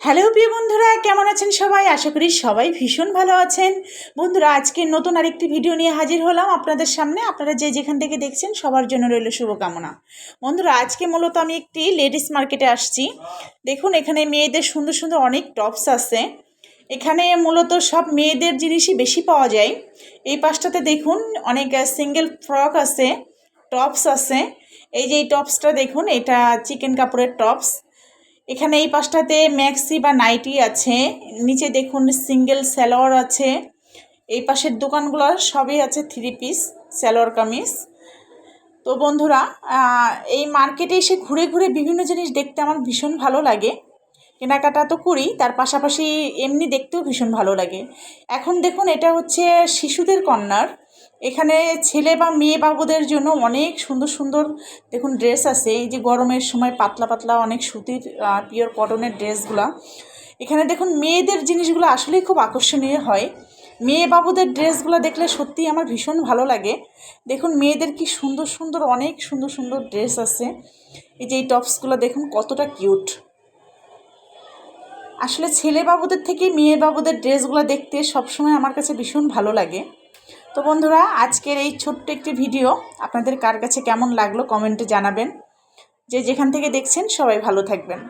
Hello প্রিয় বন্ধুরা, কেমন আছেন সবাই? আশা করি সবাই ভীষণ ভালো আছেন। বন্ধুরা, আজকে নতুন আরেকটি ভিডিও নিয়ে হাজির হলাম আপনাদের সামনে। আপনারা যে যেখান থেকে দেখছেন সবার জন্য রইল শুভকামনা। বন্ধুরা, আজকে মূলত আমি একটি লেডিস মার্কেটে আসছি। দেখুন, এখানে মেয়েদের সুন্দর সুন্দর অনেক টপস আছে। এখানে মূলত সব মেয়েদের জিনিসই বেশি পাওয়া যায়। এই পাশটাতে দেখুন অনেক সিঙ্গেল ফ্রক আছে, টপস আছে। এই যে এই টপসটা দেখুন, এটা চিকেন কাপড়ের টপস। এখানে এই পাশটাতে ম্যাক্সি বা নাইটি আছে, নিচে দেখুন সিঙ্গেল সালোয়ার আছে। এই পাশের দোকানগুলোর সবই আছে থ্রি পিস সালোয়ার কামিজ। তো বন্ধুরা, এই মার্কেটে এসে ঘুরে ঘুরে বিভিন্ন জিনিস দেখতে আমার ভীষণ ভালো লাগে। কেনাকাটা তো করি, তার পাশাপাশি এমনি দেখতেও ভীষণ ভালো লাগে। এখন দেখুন, এটা হচ্ছে শিশুদের কর্নার। এখানে ছেলে বা মেয়ে বাবুদের জন্য অনেক সুন্দর সুন্দর দেখুন ড্রেস আছে। এই যে গরমের সময় পাতলা পাতলা অনেক সুতির পিওর কটনের ড্রেসগুলো। এখানে দেখুন মেয়েদের জিনিসগুলো আসলেই খুব আকর্ষণীয় হয়। মেয়ে বাবুদের ড্রেসগুলো দেখলে সত্যিই আমার ভীষণ ভালো লাগে। দেখুন মেয়েদের কি সুন্দর সুন্দর অনেক সুন্দর সুন্দর ড্রেস আছে। এই যে এই টপসগুলো দেখুন কতটা কিউট। আসলে ছেলে বাবুদের থেকে মেয়ে বাবুদের ড্রেসগুলো দেখতে সবসময় আমার কাছে ভীষণ ভালো লাগে। তো বন্ধুরা, আজকের এই ছোট্ট একটি ভিডিও আপনাদের কার কাছে কেমন লাগলো কমেন্টে জানাবেন। যে যেখান থেকে দেখছেন সবাই ভালো থাকবেন।